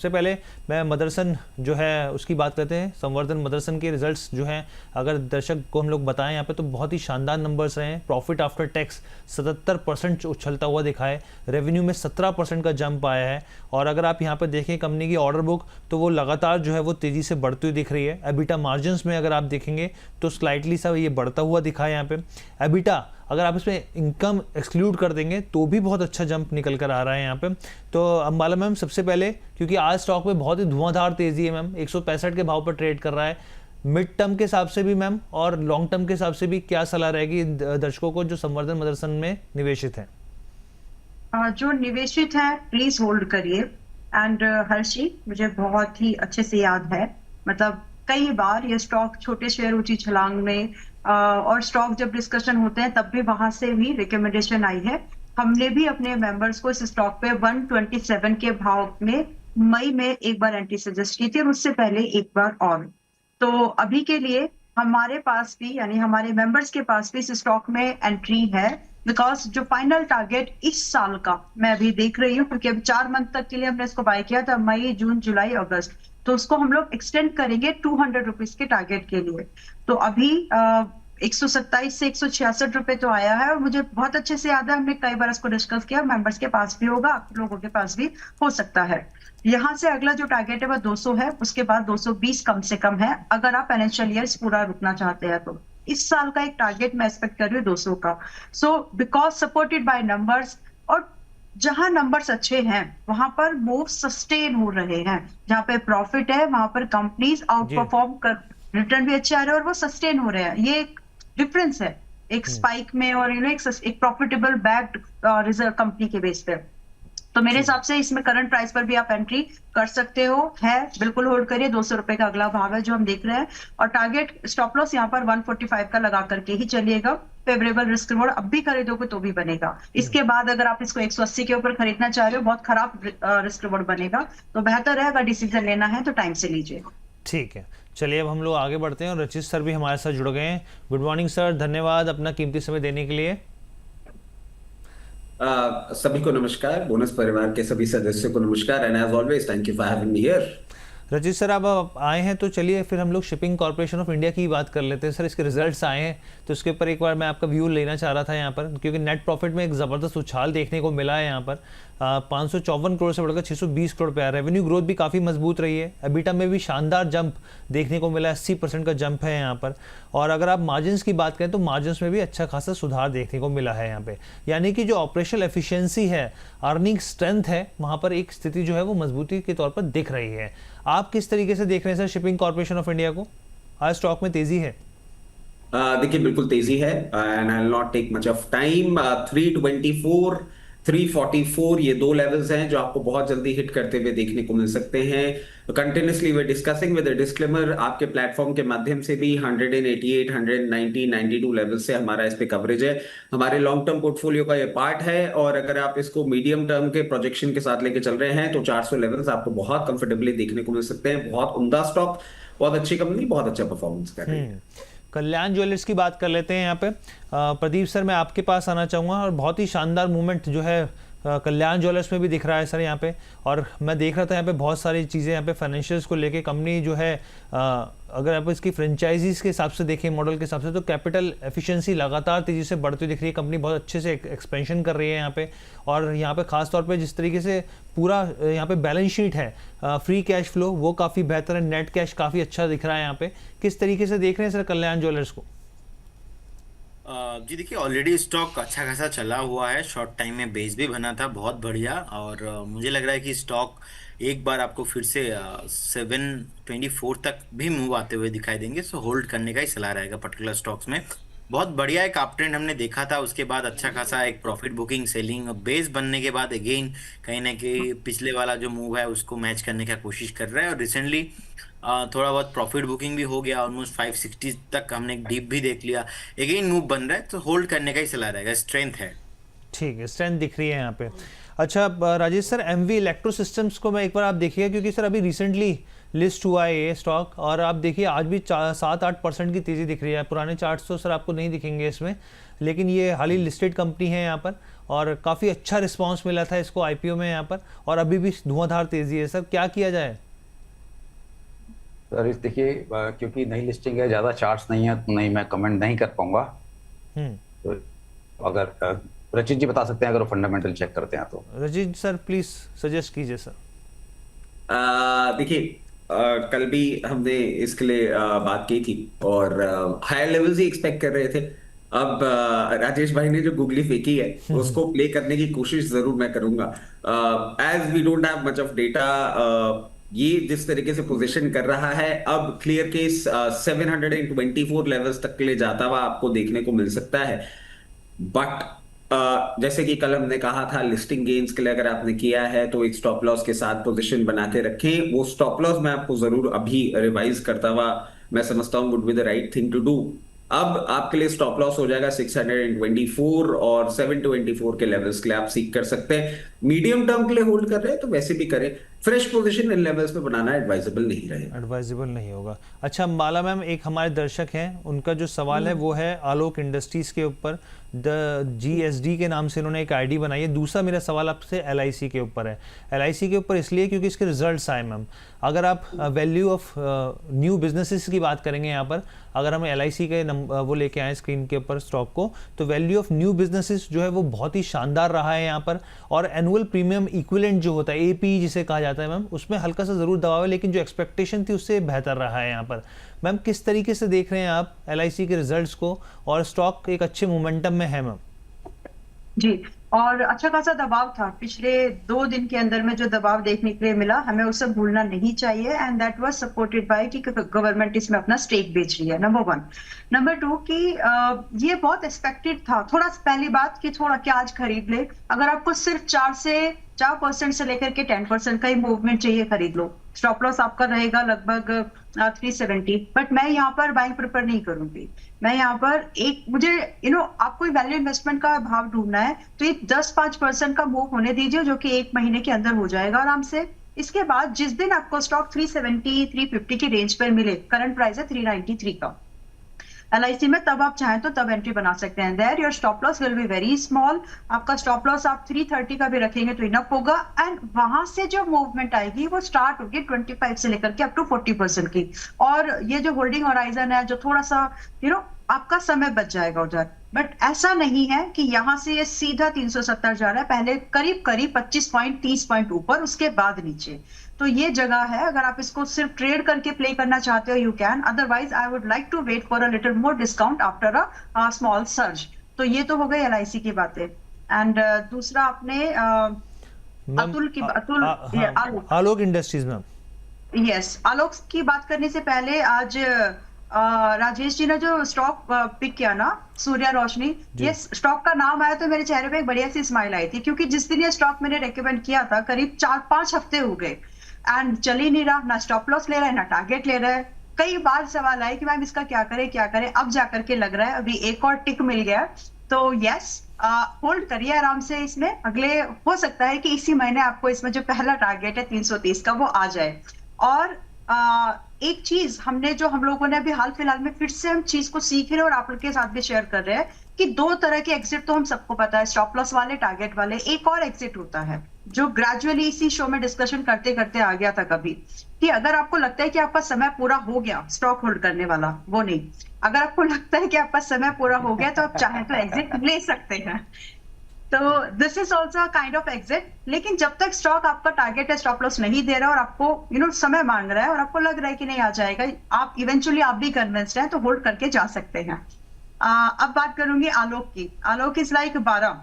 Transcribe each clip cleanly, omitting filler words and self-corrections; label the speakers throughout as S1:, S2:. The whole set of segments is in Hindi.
S1: सबसे पहले मैं मदरसन जो है उसकी बात करते हैं। संवर्धन मदरसन के रिजल्ट्स जो हैं अगर दर्शक को हम लोग बताएं यहाँ पे तो बहुत ही शानदार नंबर्स रहे हैं। प्रॉफिट आफ्टर टैक्स 77% उछलता हुआ दिखा है, रेवेन्यू में 17% का जंप आया है, और अगर आप यहाँ पे देखें कंपनी की ऑर्डर बुक तो वो लगातार जो है वो तेज़ी से बढ़ती हुई दिख रही है। एबिटा मार्जिन्स में अगर आप देखेंगे तो स्लाइटली सा ये बढ़ता हुआ दिखा है यहाँ पे। एबिटा अगर आप इसमें इनकम एक्सक्लूड कर देंगे तो भी बहुत अच्छा जंप निकल कर आ रहा है यहाँ पे। तो अंबाला मैम सबसे पहले, क्योंकि आज स्टॉक में बहुत ही धुआंधार तेज़ी है मैम, 165 के भाव पर ट्रेड कर रहा है, मिड टर्म के हिसाब से भी मैम और लॉन्ग टर्म के हिसाब से भी क्या सलाह रहेगी दर्शकों को जो संवर्धन मदरसन में निवेशित हैं?
S2: जो निवेशित है प्लीज होल्ड करिए। एंड हर्षी, मुझे बहुत ही अच्छे से याद है, मतलब कई बार ये स्टॉक छोटे शेयर ऊंची छलांग में और स्टॉक जब डिस्कशन होते हैं तब भी वहां से भी रिकमेंडेशन आई है। हमने भी अपने मेंबर्स को इस स्टॉक पे 127 के भाव में मई में एक बार एंट्री सजेस्ट की थी और उससे पहले एक बार और। तो अभी के लिए हमारे पास भी, यानी हमारे मेंबर्स के पास भी इस स्टॉक में एंट्री है, बिकॉज जो फाइनल टारगेट इस साल का मैं अभी देख रही हूँ, क्योंकि अभी 4 मंथ तक के लिए हमने इसको बाय किया था, मई जून जुलाई अगस्त, तो उसको हम लोग एक्सटेंड करेंगे 200 रुपीज के टारगेट के लिए। तो अभी 127 से 166 रुपए तो आया है और मुझे बहुत अच्छे से याद है, हमने कई बार इसको डिस्कस किया, मेंबर्स के पास भी होगा, आप लोगों के पास भी हो सकता है। यहाँ से अगला जो टारगेट है वह 200 है, उसके बाद 220 कम से कम है अगर आप फाइनेंशियल ईयर पूरा रुकना चाहते हैं तो। इस साल का एक टारगेट मैं एक्सपेक्ट कर रही हूँ 200 का। So because supported by numbers, और जहां नंबर्स अच्छे हैं वहां पर मूव सस्टेन हो रहे हैं, जहां पे प्रॉफिट है वहां पर कंपनीज आउट परफॉर्म कर, रिटर्न भी अच्छे आ रहे हैं और वो सस्टेन हो रहे हैं। ये एक डिफरेंस है एक स्पाइक में और एक प्रॉफिटेबल बैक्ड रिजर्व कंपनी के बेस पे। तो मेरे हिसाब से इसमें करंट प्राइस पर भी आप एंट्री कर सकते हो, है बिल्कुल होल्ड करिए। 200 रुपए का अगला भाव है जो हम देख रहे हैं, और टारगेट स्टॉप लॉस यहाँ पर 145 का लगा करके ही चलिएगा। फेवरेबल रिस्क रिवॉर्ड अब भी खरीदोगे तो भी बनेगा। इसके बाद अगर आप इसको 180 के ऊपर खरीदना चाह रहे हो, बहुत खराब रिस्क रिवॉर्ड बनेगा, तो बेहतर है अगर डिसीजन लेना है तो टाइम से लीजिए।
S1: ठीक है, चलिए अब हम लोग आगे बढ़ते हैं और रचित सर भी हमारे साथ जुड़ गए हैं। गुड मॉर्निंग सर, धन्यवाद अपना कीमती समय देने के लिए।
S3: सभी को नमस्कार, बोनस परिवार के सभी सदस्यों को नमस्कार, and as always thank you for having me here.
S1: Rachit sir आप आए हैं तो चलिए फिर हम लोग शिपिंग कॉर्पोरेशन ऑफ इंडिया की बात कर लेते हैं। सर इसके रिजल्ट्स आए हैं तो इसके ऊपर एक बार मैं आपका व्यू लेना चाह रहा था यहाँ पर, क्योंकि नेट प्रॉफिट में एक ज़बरदस्त उछाल देखने को मिला है यहाँ पर। 554 करोड़ से बढ़कर 620 करोड़ पे आया। रेवेन्यू ग्रोथ भी काफ़ी मजबूत रही है, एबिटा में भी शानदार जंप देखने को मिला, 80% का जंप है यहाँ पर। और अगर आप मार्जिन्स की बात करें तो मार्जिन्स में भी अच्छा खासा सुधार देखने को मिला है यहाँ पे, यानी कि जो ऑपरेशनल एफिशिएंसी है, अर्निंग स्ट्रेंथ है, वहाँ पर एक स्थिति जो है वो मजबूती के तौर पर दिख रही है। आप किस तरीके से देख रहे हैं sir shipping corporation of India को? आज स्टॉक में तेजी है?
S3: देखिए बिल्कुल तेजी है, and I will not take much of time. 324 344 ये दो लेवल्स हैं जो आपको बहुत जल्दी हिट करते हुए देखने को मिल सकते हैं। Continuously way discussing with disclaimer, आपके प्लेटफॉर्म के माध्यम से भी 188 190 92 लेवल से हमारा इस पे कवरेज है। हमारे लॉन्ग टर्म पोर्टफोलियो का ये पार्ट है, और अगर आप इसको मीडियम टर्म के प्रोजेक्शन के साथ लेके चल रहे हैं तो 400 लेवल्स आपको बहुत कंफर्टेबली देखने को मिल सकते हैं। बहुत उम्दा स्टॉक, बहुत अच्छी कंपनी, बहुत अच्छा परफॉर्मेंस कर रही है।
S1: कल्याण ज्वेलर्स की बात कर लेते हैं यहाँ पे। प्रदीप सर मैं आपके पास आना चाहूँगा, और बहुत ही शानदार मूवमेंट जो है कल्याण ज्वेलर्स में भी दिख रहा है सर यहाँ पे। और मैं देख रहा था यहाँ पे बहुत सारी चीज़ें यहाँ पे फाइनेंशियल्स को लेके कंपनी जो है, अगर आप इसकी फ्रेंचाइजीज के हिसाब से देखें, मॉडल के हिसाब से, तो कैपिटल एफिशिएंसी लगातार तेज़ी से बढ़ती दिख रही है। कंपनी बहुत अच्छे से एक्सपेंशन कर रही है यहाँ पे, और यहाँ पे खास तौर पे जिस तरीके से पूरा यहाँ पे बैलेंस शीट है, फ्री कैश फ्लो वो काफ़ी बेहतर है, नेट कैश काफ़ी अच्छा दिख रहा है यहाँ पे। किस तरीके से देख रहे हैं सर कल्याण ज्वेलर्स को?
S4: जी देखिए, ऑलरेडी स्टॉक अच्छा खासा चला हुआ है, शॉर्ट टाइम में बेस भी बना था बहुत बढ़िया, और मुझे लग रहा है कि स्टॉक एक बार आपको फिर से 724 तक भी मूव आते हुए दिखाई देंगे। सो होल्ड करने का ही सलाह रहेगा पर्टिकुलर स्टॉक्स में। बहुत बढ़िया एक अप ट्रेंड हमने देखा था, उसके बाद अच्छा खासा एक प्रॉफिट बुकिंग, सेलिंग, बेस बनने के बाद अगेन कहीं ना कहीं पिछले वाला जो मूव है उसको मैच करने का कोशिश कर रहा है। और रिसेंटली थोड़ा बहुत प्रॉफिट बुकिंग भी हो गया, ऑलमोस्ट 560 तक हमने एक डीप भी देख लिया, अगेन मूव बन रहा है, तो होल्ड करने का ही सलाह रहेगा, स्ट्रेंथ है।
S1: ठीक है, स्ट्रेंथ दिख रही है यहाँ पे। अच्छा Rajesh sir, MV electro systems को मैं एक बार आप देखिएगा, क्योंकि सर अभी रिसेंटली लिस्ट हुआ है ये स्टॉक, और आप देखिए आज भी 7-8% की तेज़ी दिख रही है। पुराने चार्ट्स तो सर आपको नहीं दिखेंगे इसमें, लेकिन ये हाल ही लिस्टेड कंपनी है यहाँ पर, और काफ़ी अच्छा रिस्पांस मिला था इसको आईपीओ में यहाँ पर, और अभी भी धुआंधार तेज़ी है। सर क्या किया जाए?
S5: सर इस देखिए क्योंकि नई लिस्टिंग है, ज़्यादा चार्ट्स नहीं है तो नहीं मैं कमेंट नहीं कर पाऊंगा। तो अगर रचित जी बता सकते हैं अगर वो फंडामेंटल चेक करते हैं तो।
S1: रचित सर प्लीज सजेस्ट कीजिए सर।
S3: देखिए कल भी हमने इसके लिए बात की थी और हायर लेवल्स ही एक्सपेक्ट कर रहे थे। अब राजेश भाई ने जो गुगली फेंकी है उसको प्ले करने की कोशिश जरूर मैं करूंगा। As we don't have much of data, ये जिस तरीके से पोजीशन कर रहा है अब क्लियर केस 724 लेवल्स तक के लिए जाता हुआ आपको देखने को मिल सकता है। बट जैसे कि कल हमने कहा था, लिस्टिंग गेन्स के लिए अगर आपने किया है तो एक स्टॉप लॉस के साथ पोजीशन बना के रखें। वो स्टॉप लॉस मैं आपको जरूर अभी रिवाइज करता हुआ मैं समझता हूं would be the right thing to do. अब आपके लिए स्टॉप लॉस हो जाएगा 624 और 724 के लेवल्स के लिए आप सीख कर सकते हैं। मीडियम टर्म के लिए होल्ड कर रहे हैं तो वैसे भी करें, फ्रेश पोजीशन इन लेवल्स पे बनाना एडवाइजेबल नहीं रहेगा।
S1: एडवाइजेबल नहीं होगा। अच्छा माला मैम, एक हमारे दर्शक हैं, उनका जो सवाल है वो है आलोक इंडस्ट्रीज के ऊपर, द GSD के नाम से इन्होंने एक आईडी बनाई है। दूसरा मेरा सवाल आपसे LIC के ऊपर है। LIC के ऊपर इसलिए क्योंकि इसके रिजल्ट्स आए मैम। अगर आप वैल्यू ऑफ न्यू बिजनेसेस की बात करेंगे यहाँ पर, अगर हम LIC के वो लेके आए स्क्रीन के ऊपर स्टॉक को, तो वैल्यू ऑफ न्यू बिजनेसेस जो है वो बहुत ही शानदार रहा है यहाँ पर, और एनुअल प्रीमियम इक्विवेलेंट जो होता है APE जिसे कहा जाता है मैम, उसमें हल्का सा जरूर दबाव है, लेकिन जो एक्सपेक्टेशन थी उससे बेहतर रहा है यहाँ पर। मैम किस तरीके से देख रहे हैं आप LIC के रिजल्ट्स को, और स्टॉक एक अच्छे मोमेंटम में है मैम?
S2: जी, और अच्छा खासा दबाव था पिछले 2 दिन के अंदर में, जो दबाव देखने के लिए मिला हमें उसे भूलना नहीं चाहिए। And that was supported by कि गवर्नमेंट इसमें अपना स्टेक बेच रही है, नंबर 1। नंबर 2 कि ये बहुत एक्सपेक्टेड था। थोड़ा पहली बात कि थोड़ा क्या आज खरीद ले, अगर आपको सिर्फ 4% से लेकर के 10% का ही मूवमेंट चाहिए खरीद लो। स्टॉप लॉस आपका रहेगा लगभग 370, बट मैं यहाँ पर बाइंग प्रेफर नहीं करूंगी। मैं यहाँ पर मुझे आपको वैल्यू इन्वेस्टमेंट का भाव ढूंढना है तो ये 10-5% का मूव होने दीजिए, जो कि 1 महीने के अंदर हो जाएगा आराम से। इसके बाद जिस दिन आपको स्टॉक 370-350 की रेंज पर मिले, करंट प्राइस है 393 का LIC में, तब आप चाहें तो तब एंट्री बना सकते हैं। There your stop loss will be very small. आपका स्टॉप लॉस आप 330 का भी रखेंगे तो इनफ होगा। एंड वहां से जो मूवमेंट आएगी वो स्टार्ट होगी 25 से लेकर के अप टू 40% की। और ये जो होल्डिंग होराइजन है, जो थोड़ा सा आपका समय बच जाएगा उधर, बट ऐसा नहीं है कि यहाँ से ये सीधा 370 जा रहा है। पहले करीब 25 पॉइंट 30 पॉइंट ऊपर, उसके बाद नीचे। तो ये जगह है, अगर आप इसको सिर्फ ट्रेड करके प्ले करना चाहते हो you can, otherwise I would like to wait for a little more discount after a small surge. तो ये तो हो गई LIC की बातें। एंड दूसरा आपने
S1: आलोक इंडस्ट्रीज में,
S2: यस, आलोक की बात करने से पहले आज राजेश जी ने जो स्टॉक पिक किया ना, सूर्या रोशनी, ये स्टॉक का नाम आया तो मेरे चेहरे पे एक बढ़िया सी स्माइल आई थी, क्योंकि जिस दिन ये स्टॉक मैंने रेकमेंड किया था करीब 4-5 हफ्ते हो गए एंड चल ही नहीं रहा, ना स्टॉप लॉस ले रहा है ना टारगेट ले रहा है। कई बार सवाल आए कि मैम इसका क्या करें। अब जाकर के लग रहा है अभी एक और टिक मिल गया, तो यस होल्ड करिए आराम से। इसमें अगले हो सकता है कि इसी महीने आपको इसमें जो पहला टारगेट है 330 का वो आ जाए। और एक चीज हम लोगों ने अभी हाल फिलहाल में फिर से हम चीज को सीख रहे हैं और आप लोग के साथ भी शेयर कर रहे हैं कि 2 तरह के एग्जिट तो हम सबको पता है, स्टॉप लॉस वाले, टारगेट वाले। एक और एग्जिट होता है जो ग्रेजुअली इसी शो में डिस्कशन करते करते आ गया था कभी, कि अगर आपको लगता है कि आपका समय पूरा हो गया स्टॉक होल्ड करने वाला, वो नहीं। अगर आपको लगता है कि आपका समय पूरा हो गया तो आप चाहे तो एग्जिट ले सकते हैं। तो this is also kind of exit. लेकिन जब तक स्टॉक आपका टारगेट है स्टॉप लॉस नहीं दे रहा और आपको समय मांग रहा है और आपको लग रहा है कि नहीं आ जाएगा, आप इवेंचुअली आप भी कन्विंस्ड हैं, तो होल्ड करके जा सकते हैं। अब बात करूंगी आलोक की। आलोक इज लाइक 12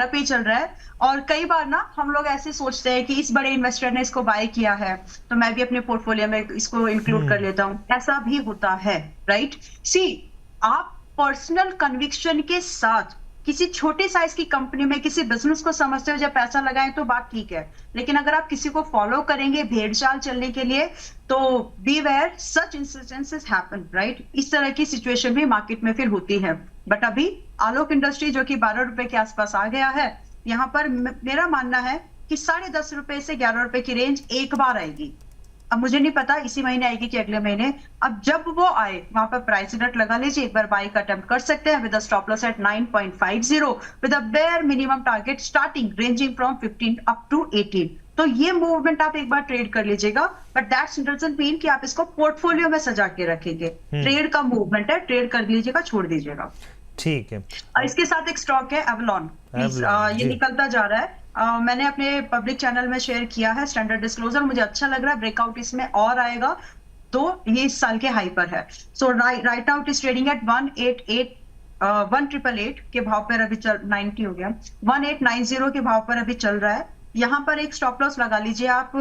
S2: पे चल रहा है। और कई बार ना हम लोग ऐसे सोचते हैं कि इस बड़े इन्वेस्टर ने इसको बाय किया है तो मैं भी अपने पोर्टफोलियो में इसको इंक्लूड कर लेता हूँ। ऐसा भी होता है, राइट? सी, आप पर्सनल कन्विक्शन के साथ किसी छोटे साइज की कंपनी में किसी बिजनेस को समझते हो जब पैसा लगाएं तो बात ठीक है, लेकिन अगर आप किसी को फॉलो करेंगे भेड़ चाल चलने के लिए तो बीवेयर, सच इंसिडेंसेस हैपन, राइट? इस तरह की सिचुएशन भी मार्केट में फिर होती है। बट अभी आलोक इंडस्ट्री जो कि 12 रुपए के आसपास आ गया है, यहाँ पर मेरा मानना है कि 10.5 रुपए से 11 रुपए की रेंज एक बार आएगी। अब मुझे नहीं पता इसी महीने आएगी कि अगले महीने। अब जब वो आए वहां पर प्राइस अलर्ट लगा लीजिए, एक बार बाई का अटेम्प्ट कर सकते हैं with a stop loss at 9.50 with a bare minimum target starting ranging from 15 up to 18। तो ये मूवमेंट आप एक बार ट्रेड कर लीजिएगा, बट दैट डजंट मीन कि आप इसको पोर्टफोलियो में सजा के रखेंगे। ट्रेड का मूवमेंट है, ट्रेड कर लीजिएगा, छोड़ दीजिएगा।
S1: ठीक है।
S2: और इसके साथ एक स्टॉक है एवलॉन, प्लीज ये निकलता जा रहा है। मैंने अपने पब्लिक चैनल में शेयर किया है स्टैंडर्ड डिस्क्लोजर, मुझे अच्छा लग रहा है, ब्रेकआउट इसमें और आएगा तो ये इस साल के हाई पर है। So right now it is trading at 1888 के भाव पर अभी चल 90 हो गया 1890 के भाव पर अभी चल रहा है। यहाँ पर एक स्टॉप लॉस लगा लीजिए आप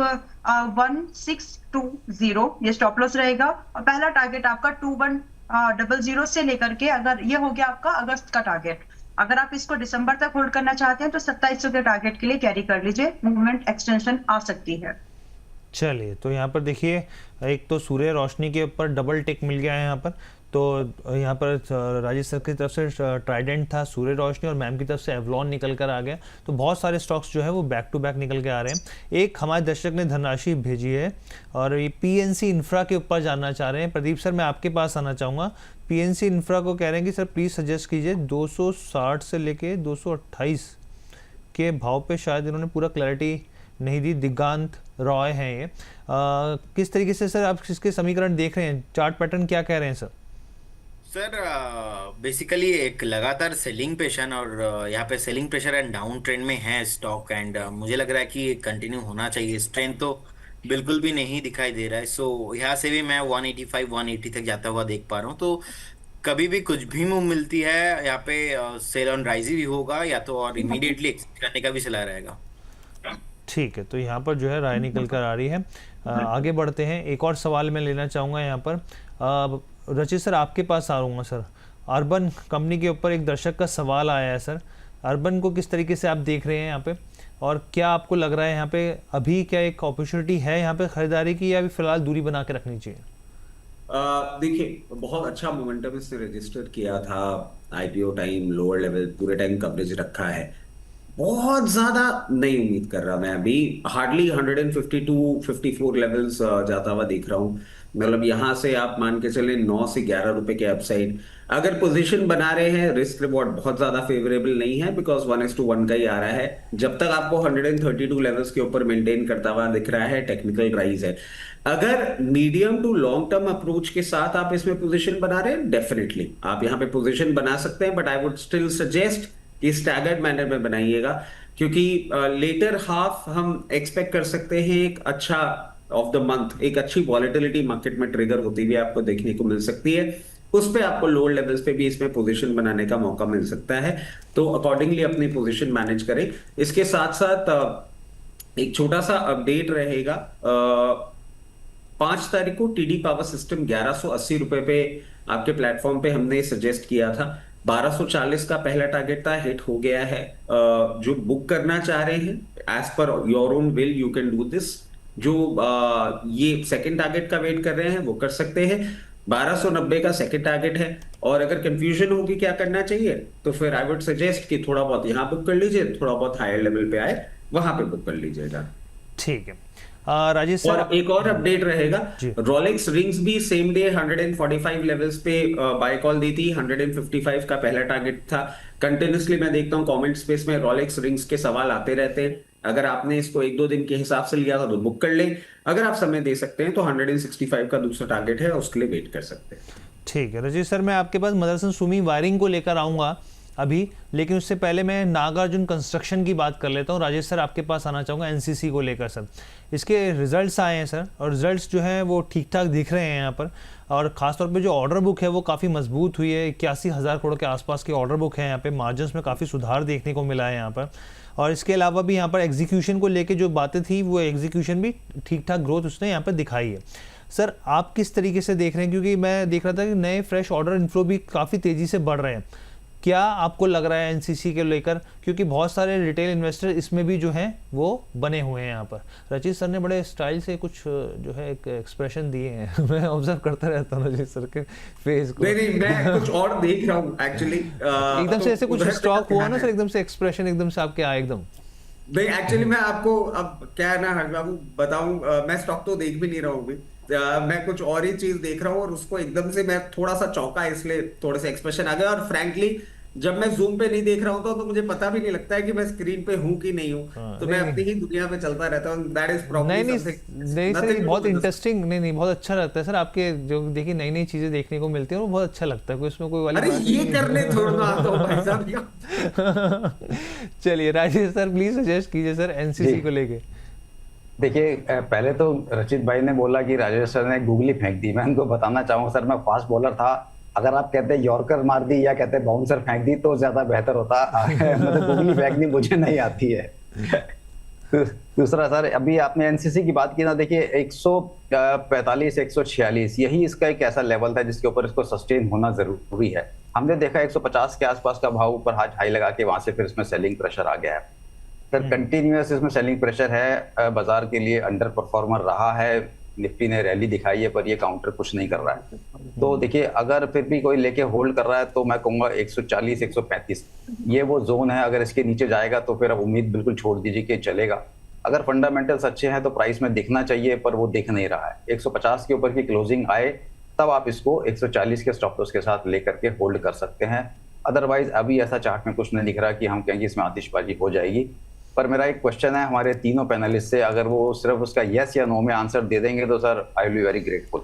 S2: 1620, ये स्टॉप लॉस रहेगा। और पहला टारगेट आपका 2100 से लेकर के, अगर ये हो गया आपका अगस्त का टारगेट, अगर आप इसको दिसंबर तक होल्ड करना चाहते हैं तो 2700 के टारगेट के लिए कैरी कर लीजिए, मूवमेंट एक्सटेंशन आ सकती है।
S1: चलिए, तो यहाँ पर देखिए, एक तो सूर्य रोशनी के ऊपर डबल टिक मिल गया है यहाँ पर। तो यहाँ पर राजेश सर की तरफ से ट्राइडेंट था, सूर्य रोशनी, और मैम की तरफ से एवलॉन निकल कर आ गया। तो बहुत सारे स्टॉक्स जो है वो बैक टू बैक निकल के आ रहे हैं। एक हमारे दर्शक ने धनराशि भेजी है और ये पीएनसी इंफ्रा के ऊपर जानना चाह रहे हैं। प्रदीप सर, मैं आपके पास आना चाहूँगा। पीएनसी इंफ्रा को कह रहे हैं कि सर प्लीज़ सजेस्ट कीजिए, 260 से लेके 228 के भाव पे शायद इन्होंने पूरा क्लैरिटी नहीं दी। दिगांत रॉय हैं ये। किस तरीके से सर आप इसके समीकरण देख रहे हैं, चार्ट पैटर्न क्या कह रहे हैं सर?
S4: सर बेसिकली एक लगातार सेलिंग प्रेशर और यहाँ पे selling pressure and down trend में है स्टॉक, एंड मुझे लग रहा है कि ये कंटिन्यू होना चाहिए। स्ट्रेंथ तो बिल्कुल भी नहीं दिखाई दे रहा है। सो यहाँ से भी मैं 185 180 तक जाता हुआ देख पा रहा हूँ। तो कभी भी कुछ भी मूव मिलती है यहाँ पे सेल ऑन राइज भी होगा, या तो और इमीडिएटली एक्सिट करने का भी सलाह रहेगा।
S1: ठीक है, तो यहाँ पर जो है राय निकल कर आ रही है। आगे बढ़ते हैं। एक और सवाल मैं लेना चाहूँगा यहाँ पर। रचित सर, आपके पास आऊँगा सर। अर्बन कंपनी के ऊपर एक दर्शक का सवाल आया है सर। अर्बन को किस तरीके से आप देख रहे हैं यहाँ पे, और क्या आपको लग रहा है यहाँ पे अभी क्या एक अपॉर्चुनिटी है यहाँ पे खरीदारी की, या अभी फिलहाल दूरी बना के रखनी चाहिए?
S3: देखिए, बहुत अच्छा मोमेंटम इसने रजिस्टर किया था। आईपीओ टाइम लोअर लेवल पूरे टाइम कवरेज रखा है। बहुत ज्यादा नहीं उम्मीद कर रहा मैं, अभी हार्डली 152 54 लेवल्स जाता हुआ देख रहा हूँ। मतलब यहां से आप मान के चले 9 से 11 रुपए के अपसाइड। अगर पोजीशन बना रहे हैं, रिस्क रिवॉर्ड बहुत ज्यादा फेवरेबल नहीं है, बिकॉज 1:1 का ही आ रहा है। जब तक आपको 132 लेवल्स के ऊपर मेंटेन करता हुआ दिख रहा है, टेक्निकल राइज है। अगर medium to long term approach के साथ आप इसमें पोजीशन बना रहे हैं, डेफिनेटली आप यहाँ पे पोजीशन बना सकते हैं, but I would still suggest कि स्टैगर्ड मैनर में बनाइएगा, क्योंकि लेटर हाफ हम एक्सपेक्ट कर सकते हैं एक अच्छा ऑफ द मंथ, एक अच्छी वॉलेटिलिटी मार्केट में ट्रिगर होती हुई आपको देखने को मिल सकती है। उस पे आपको लोअर लेवल्स पे भी इसमें पोजीशन बनाने का मौका मिल सकता है, तो अकॉर्डिंगली अपनी पोजीशन मैनेज करें। इसके साथ साथ एक छोटा सा अपडेट रहेगा। 5 तारीख को टीडी पावर सिस्टम 1180 रुपए पे आपके प्लेटफॉर्म पे हमने सजेस्ट किया था। 1240 का पहला टारगेट था, हिट हो गया है। जो बुक करना चाह रहे हैं, as per your own will you can do this. जो ये सेकंड टारगेट का वेट कर रहे हैं वो कर सकते हैं। 1290 का सेकंड टारगेट है, और अगर कंफ्यूजन होगी क्या करना चाहिए, तो फिर आई वुड सजेस्ट कि थोड़ा बहुत यहाँ बुक कर लीजिए, थोड़ा बहुत हायर लेवल पे आए वहां पे बुक कर लीजिएगा।
S1: ठीक है। राजेश सर,
S3: और एक और अपडेट रहेगा, रोलेक्स रिंग्स भी सेम डे 145 लेवल्स पे बाय कॉल दी थी। 155 का पहला टारगेट था। कंटिन्यूसली मैं देखता हूँ कमेंट स्पेस में रोलेक्स रिंग्स के सवाल आते रहते हैं। अगर आपने इसको 1-2 दिन के हिसाब से लिया था तो बुक कर लें। अगर आप समय दे सकते हैं तो 165 का दूसरा टारगेट है, उसके लिए वेट कर सकते हैं।
S1: ठीक है राजेश सर, मैं आपके पास मदरसन सुमी वायरिंग को लेकर आऊँगा अभी, लेकिन उससे पहले मैं नागार्जुन कंस्ट्रक्शन की बात कर लेता हूँ। राजेश सर, आपके पास आना चाहूँगा एनसीसी को लेकर सर। इसके रिजल्ट्स आए हैं सर, और रिजल्ट्स जो हैं वो ठीक ठाक दिख रहे हैं यहाँ पर, और ख़ासतौर पे जो ऑर्डर बुक है वो काफ़ी मजबूत हुई है। 81,000 करोड़ के आसपास की ऑर्डर बुक है यहाँ पे। मार्जिन्स में काफ़ी सुधार देखने को मिला है यहाँ पर, और इसके अलावा भी यहाँ पर एग्जीक्यूशन को लेके जो बातें थी वो एग्जीक्यूशन भी ठीक ठाक ग्रोथ उसने यहाँ पर दिखाई है। सर, आप किस तरीके से देख रहे हैं, क्योंकि मैं देख रहा था कि नए फ्रेश ऑर्डर इनफ्लो भी काफ़ी तेज़ी से बढ़ रहे हैं। क्या आपको लग रहा है एनसीसी के लेकर, क्योंकि बहुत सारे रिटेल इन्वेस्टर इसमें भी जो हैं वो बने हुए हैं यहाँ पर। रचित सर ने बड़े स्टाइल से कुछ जो है एक एक्सप्रेशन दिए हैं मैं ऑब्जर्व करता रहता हूँ रचित सर के फेस को।
S3: नहीं, मैं कुछ और देख रहा हूँ एक्चुअली।
S1: एकदम से ऐसे कुछ स्टॉक हुआ ना सर, एकदम से एक्सप्रेशन एकदम से आपके आए एकदम।
S3: नहीं एक्चुअली मैं आपको अब क्या है ना हर्ष बाबू बताऊं, मैं स्टॉक तो देख भी नहीं रहा हूँ अभी। मैं कुछ और ही चीज देख रहा हूँ और उसको एकदम से मैं थोड़ा सा चौंका, इसलिए थोड़े से एक्सप्रेशन आ गया। और फ्रैंकली जब मैं जूम पे नहीं देख रहा हूँ तो मुझे पता भी नहीं लगता है कि मैं स्क्रीन पे हूँ कि नहीं हूँ।
S1: हाँ,
S3: तो
S1: नहीं
S3: मैं
S1: नहीं
S3: अपनी ही दुनिया में चलता रहता हूँ। दैट इज
S1: नहीं
S3: प्रॉब्ली
S1: नहीं
S3: समथिंग,
S1: नहीं सर, ये
S3: नथिंग टू
S1: बहुत
S3: डू विद दिस।
S1: इंटरेस्टिंग, नहीं नहीं बहुत अच्छा लगता है सर, आपके जो देखिए नई नई चीजें देखने को मिलती है वो बहुत अच्छा लगता है, कोई इसमें कोई वाली
S3: अरे
S1: बात
S3: ये
S1: नहीं
S3: करने थोड़ा आता हूँ भाई साहब या।
S1: है। चलिए राजेश सर प्लीज सजेस्ट कीजिए सर
S5: जी
S1: एनसीसी को लेके।
S5: देखिए, पहले तो रचित भाई ने बोला कि राजेश सर ने गूगली फेंक दी। मैं उनको बताना चाहूंगा सर, मैं फास्ट बॉलर था। अगर आप कहते यॉर्कर मार दी या कहते बाउंसर फेंक दी तो ज्यादा बेहतर होता। मतलब गूगली फेंकनी मुझे नहीं आती है। दूसरा सर, अभी आपने एनसीसी की बात की ना, देखिए 145 146 यही इसका एक ऐसा लेवल था जिसके ऊपर इसको सस्टेन होना जरूरी है। हमने देखा 150 के आसपास का भाव ऊपर हाथ हाई लगा के वहां से फिर इसमें सेलिंग प्रेशर आ गया है। सर कंटिन्यूअस इसमें सेलिंग प्रेशर है, बाजार के लिए अंडर परफॉर्मर रहा है। निफ्टी ने रैली दिखाई है पर ये काउंटर कुछ नहीं कर रहा है। तो देखिए, अगर फिर भी कोई लेके होल्ड कर रहा है तो मैं कहूंगा 140 135 ये वो जोन है। अगर इसके नीचे जाएगा तो फिर अब उम्मीद बिल्कुल छोड़ दीजिए कि चलेगा। अगर फंडामेंटल्स अच्छे हैं तो प्राइस में दिखना चाहिए, पर वो दिख नहीं रहा है। 150 के ऊपर की क्लोजिंग आए तब आप इसको 140 के स्टॉप लॉस के साथ लेकर के होल्ड कर सकते हैं। अदरवाइज अभी ऐसा चार्ट में कुछ नहीं दिख रहा कि हम कहेंगे इसमें आतिशबाजी हो जाएगी। पर मेरा एक क्वेश्चन है हमारे तीनों पैनलिस्ट से, अगर वो सिर्फ उसका यस या नो में आंसर दे देंगे तो sir I will be very grateful.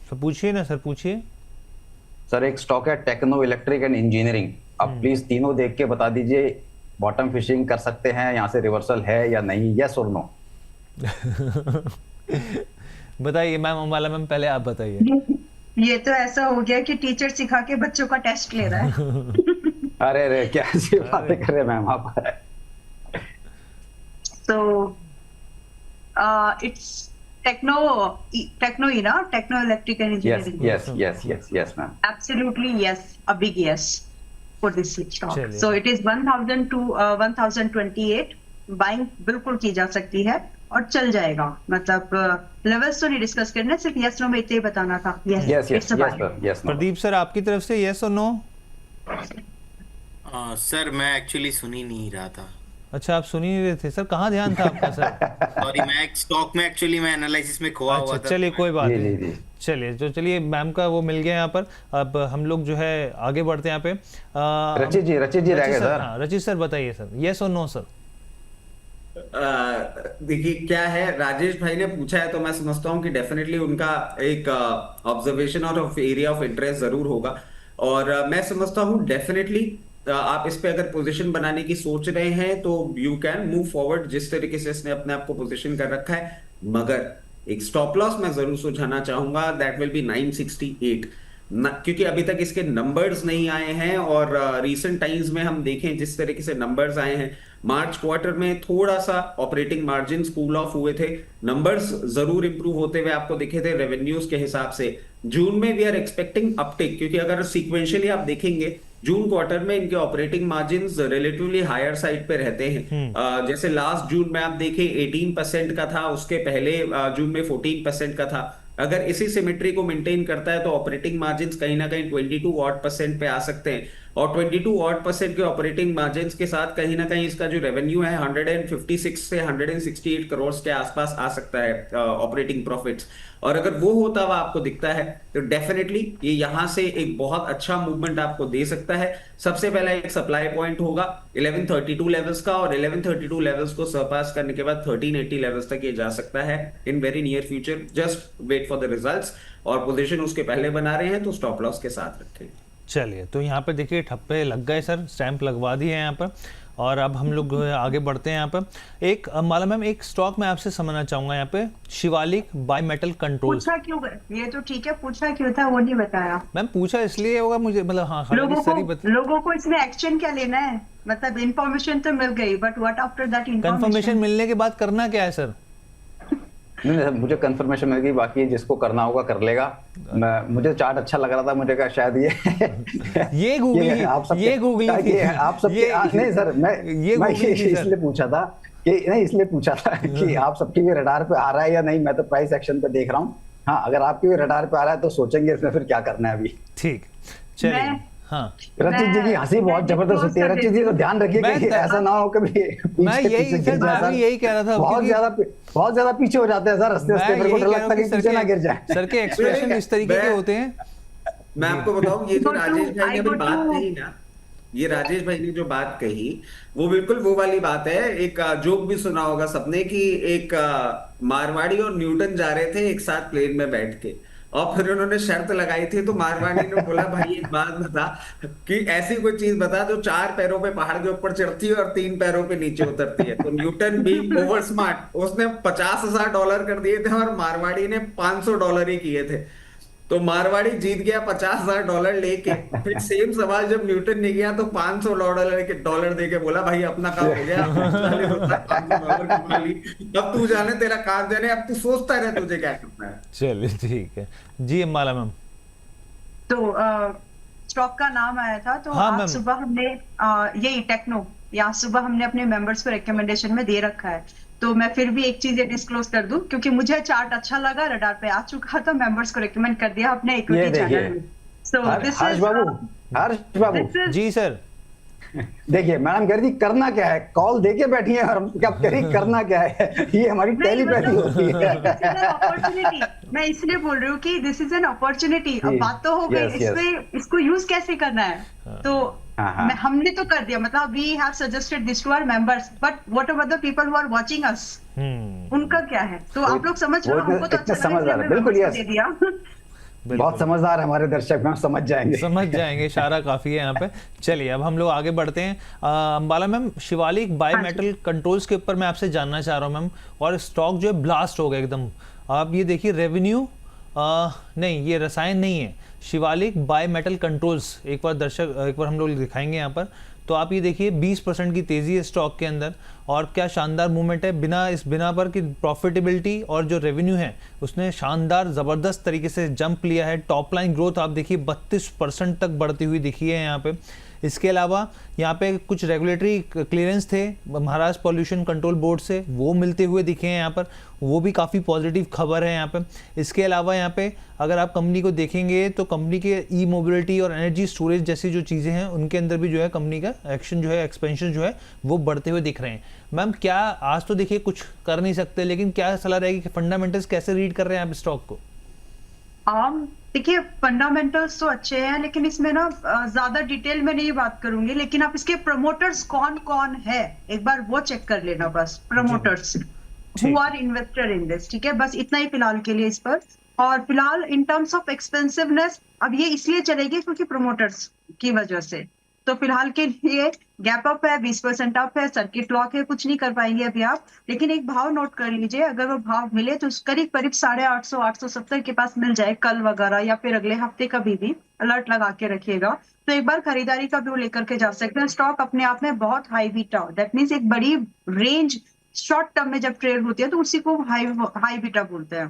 S1: तो पूछिए ना सर, पूछिए।
S5: सर एक स्टॉक है टेक्नो इलेक्ट्रिक एंड इंजीनियरिंग, आप प्लीज तीनों देख के बता दीजिए बॉटम फिशिंग कर सकते हैं, यहाँ से रिवर्सल है या नहीं, यस और नो।
S1: बताइए मैम, वाला मैम पहले आप बताइए।
S2: ये तो ऐसा हो गया कि टीचर सिखा के बच्चों का टेस्ट ले रहा है।
S5: अरे अरे क्या ऐसी बातें कर रहे हैं मैम आप।
S2: So it's techno techno ना, techno electric and
S5: yes
S2: engineering.
S5: yes ma'am.
S2: Absolutely yes, a big yes for this stock.
S1: चलिए।
S2: So it is 1000 to 1028 buying बिल्कुल की जा सकती है और चल जाएगा। मतलब लेवल्स तो नहीं डिस्कस करना, सिर्फ यस नो में इतना ही बताना था।
S5: yes
S2: it's a buy.
S5: yes no.
S1: Pradeep sir आपकी तरफ से यस और नो?
S4: सर मैं एक्चुअली सुन ही नहीं रहा था।
S1: अच्छा, आप सुन ही नहीं रहे थे सर, कहाँ ध्यान था आपका सर?
S4: सॉरी, मैं स्टॉक में एक्चुअली मैं एनालिसिस में खोआ हुआ
S1: अच्छा
S4: था।
S1: चलिए कोई बात
S5: जी,
S1: नहीं।
S5: जी, जी।
S1: चलिए तो चलिए मैम का वो मिल गया यहाँ पर। अब हम लोग जो है आगे बढ़ते हैं यहाँ पे।
S5: रचित जी रह गए सर।
S1: हाँ रचित सर बताइए सर, यस और नो सर?
S3: देखिए क्या है, राजेश भाई ने पूछा है तो मैं समझता हूँ कि डेफिनेटली उनका एक ऑब्जर्वेशन और एरिया ऑफ इंटरेस्ट जरूर होगा। और मैं समझता हूँ डेफिनेटली आप इस पे अगर पोजीशन बनाने की सोच रहे हैं तो यू कैन मूव फॉरवर्ड जिस तरीके से इसने अपने आप को पोजीशन कर रखा है। मगर एक स्टॉप लॉस मैं जरूर सुझाना चाहूंगा, दैट विल बी 968 क्योंकि अभी तक इसके नंबर्स नहीं आए हैं। और रीसेंट टाइम्स में हम देखें जिस तरीके से नंबर्स आए हैं, मार्च क्वार्टर में थोड़ा सा ऑपरेटिंग मार्जिन कूल ऑफ हुए थे, नंबर्स जरूर इंप्रूव होते हुए आपको दिखे थे रेवेन्यूज के हिसाब से। जून में वी आर एक्सपेक्टिंग अपटेक, क्योंकि अगर सीक्वेंशियली आप देखेंगे जून क्वार्टर में इनके operating margins relatively higher side पे रहते हैं। जैसे लास्ट जून में आप देखें 18% का था, उसके पहले जून में 14% का था। अगर इसी सिमेट्री को मेंटेन करता है तो ऑपरेटिंग मार्जिन्स कहीं ना कहीं 22% पे आ सकते हैं। और 22% के ऑपरेटिंग मार्जिन्स के साथ कहीं ना कहीं इसका जो रेवेन्यू है 156 से 168 करोड़ के आसपास आ सकता है ऑपरेटिंग प्रॉफिट्स। और अगर वो होता हुआ आपको दिखता है तो डेफिनेटली ये यहां से एक बहुत अच्छा मूवमेंट आपको दे सकता है। सबसे पहला एक सप्लाई पॉइंट होगा 1132 लेवल्स का, और 1132 लेवल्स को सरपास करने के बाद 1380 लेवल्स तक ये जा सकता है in very near future. Just wait for the results, और पोजीशन उसके पहले बना रहे हैं तो स्टॉप लॉस के साथ रखें।
S1: चलिए तो यहाँ पर देखिए ठप्पे लग गए सर, स्टैंप लगवा दिए यहाँ पर। और अब हम लोग आगे बढ़ते हैं यहाँ पर। एक माला मैम, एक स्टॉक मैं आपसे समझना चाहूंगा यहाँ पे, शिवालिक बाय मेटल कंट्रोल्स।
S2: पूछा क्यों? ये तो ठीक है, पूछा क्यों था वो नहीं बताया।
S1: मैम पूछा इसलिए होगा मुझे, मतलब हाँ
S2: लोगों को इसमें एक्शन क्या लेना है? मतलब इन्फॉर्मेशन तो मिल गई, but what after that
S1: confirmation मिलने के बाद करना क्या है सर?
S5: नहीं, मुझे कंफर्मेशन मिल गई, बाकी जिसको करना होगा कर लेगा। मुझे चार्ट अच्छा लग रहा था, मुझे कहा शायद
S1: ये गूगली
S5: आप सब नहीं सर, मैं इसलिए पूछा था कि कि आप सबके भी रडार पे आ रहा है या नहीं। मैं तो प्राइस एक्शन पे देख रहा हूँ। हाँ, अगर आपके भी रडार पे आ रहा है तो सोचेंगे इसमें फिर क्या करना है अभी।
S1: ठीक, चलिए हाँ
S5: रचित जी की हंसी बहुत जबरदस्त होती है। रचित जी तो ध्यान रखिए
S1: मैं
S5: कि ऐसा ना हो कभी
S1: मैं यही सर, मैं भी यही कह रहा था
S5: बहुत ज्यादा पीछे हो जाते हैं सर, हंसते
S1: मैं
S5: हंसते मेरे को
S1: यही
S5: डर
S1: कह रहा
S5: लगता
S1: हूँ
S5: है
S1: कि
S5: कि पीछे ना गिर जाए।
S1: सर के एक्सप्रेशन इस तरीके के होते हैं।
S3: मैं
S1: जी
S3: आपको बताऊं, ये जो
S2: go to
S3: राजेश भाई
S2: I
S3: ने अभी
S2: go
S3: बात
S2: to
S3: कही ना, ये राजेश भाई ने जो बात कही वो बिल्कुल वो वाली बात है। एक जोक भी सुना होगा सबने कि एक मारवाड़ी और न्यूटन जा रहे थे एक साथ प्लेन में बैठ के, और फिर उन्होंने शर्त लगाई थी। तो मारवाड़ी ने बोला भाई एक बात बता कि ऐसी कोई चीज बता जो 4 पैरों पे पहाड़ के ऊपर चढ़ती है और 3 पैरों पे नीचे उतरती है। तो न्यूटन बीइंग ओवर स्मार्ट उसने $50,000 कर दिए थे और मारवाड़ी ने $500 ही किए थे। तो मारवाड़ी जीत गया $50,000 लेके। फिर सेम सवाल जब न्यूटन ने किया तो $500 दे के बोला भाई अपना काम हो गया, $40,000 कमा ली, अब तू जाने तेरा काम जाने, अब तू सोचता रहे तुझे क्या करना है।
S1: चलिए ठीक है जी अम्बाला मैम।
S2: तो स्टॉक का नाम आया था, तो
S1: हाँ,
S2: आज
S1: मैम।
S2: सुबह हमने यही टेक्नो, या सुबह हमने अपने मेंबर्स को रिकमेंडेशन में दे रखा है। तो मैं फिर भी एक चीज डिस्क्लोज कर दूं, क्योंकि मुझे चार्ट अच्छा लगा, रडार पे आ चुका, तो मेंबर्स को रिकमेंड कर दिया अपने
S5: ये
S2: इक्विटी
S5: देखिए
S2: चैनल में। So this
S5: Harsh
S2: is
S5: Babu
S1: ji sir.
S5: देखिए मैडम कह रही थी करना क्या है, कॉल देके बैठी है और क्या करी, करना क्या है, ये हमारी टेलीपैथी होती है।
S2: अपॉर्चुनिटी, मैं इसलिए बोल रही हूँ कि दिस इज एन अपॉर्चुनिटी। अब बात तो हो गई,
S5: Yes, yes.
S2: इसमें इसको यूज कैसे करना है। तो हमने तो कर दिया, मतलब we have suggested this to our members, but what about the people who are watching us, उनका क्या है। तो आप लोग समझ रहे हो, हमको तो अच्छा लगा इसलिए हमने
S5: बिल्कुल
S2: members को दे दिया।
S5: बहुत समझदार है हमारे दर्शक, मैम समझ जाएंगे
S1: इशारा काफी है यहाँ पे। चलिए अब हम लोग आगे बढ़ते हैं। Ambala ma'am, Shivalik by metal controls के ऊपर मैं आपसे जानना चाह रहा हूँ मैम। और स्टॉक जो है ब्लास्ट हो गया एकदम। आप ये देखिए रेवेन्यू, नहीं ये रसायन नहीं है, शिवालिक बाय मेटल कंट्रोल्स। एक बार हम लोग दिखाएंगे यहाँ पर। तो आप ये देखिए 20% की तेज़ी है स्टॉक के अंदर, और क्या शानदार मूवमेंट है। बिना पर कि प्रॉफिटेबिलिटी और जो रेवेन्यू है उसने शानदार ज़बरदस्त तरीके से जंप लिया है। टॉप लाइन ग्रोथ आप देखिए 32% तक बढ़ती हुई दिखी है यहाँ पे। इसके अलावा यहाँ पे कुछ रेगुलेटरी क्लियरेंस थे महाराष्ट्र पॉल्यूशन कंट्रोल बोर्ड से, वो मिलते हुए दिखे हैं यहाँ पर, वो भी काफ़ी पॉजिटिव खबर है यहाँ पे। इसके अलावा यहाँ पे अगर आप कंपनी को देखेंगे तो कंपनी के ई मोबिलिटी और एनर्जी स्टोरेज जैसी जो चीज़ें हैं उनके अंदर भी जो है कंपनी का एक्शन जो है, एक्सपेंशन जो है वो बढ़ते हुए दिख रहे हैं। मैम क्या आज तो देखिए कुछ कर नहीं सकते, लेकिन क्या सलाह रहेगी कि फंडामेंटल्स कैसे रीड कर रहे हैं आप स्टॉक को?
S2: देखिए फंडामेंटल्स तो अच्छे हैं, लेकिन इसमें ना ज्यादा डिटेल में नहीं बात करूंगी, लेकिन आप इसके प्रमोटर्स कौन कौन है एक बार वो चेक कर लेना बस। Promoters who are investor in this, ठीक है, बस इतना ही फिलहाल के लिए इस पर। और फिलहाल इन टर्म्स ऑफ एक्सपेंसिवनेस अब ये इसलिए चलेगी क्योंकि प्रमोटर्स की वजह से, तो फिलहाल के लिए गैप अप है, 20% अप है, सर्किट लॉक है, कुछ नहीं कर पाएंगे अभी आप। लेकिन एक भाव नोट कर लीजिए, अगर वो भाव मिले तो करीब 850 870 के पास मिल जाए कल वगैरह, या फिर अगले हफ्ते कभी भी अलर्ट लगा के रखिएगा। तो एक बार खरीदारी का व्यू लेकर के जा सकते हैं। स्टॉक अपने आप में बहुत हाई बीटा, दैट मीन्स एक बड़ी रेंज शॉर्ट टर्म में जब ट्रेड होती है तो उसी को हाई बीटा बोलते हैं।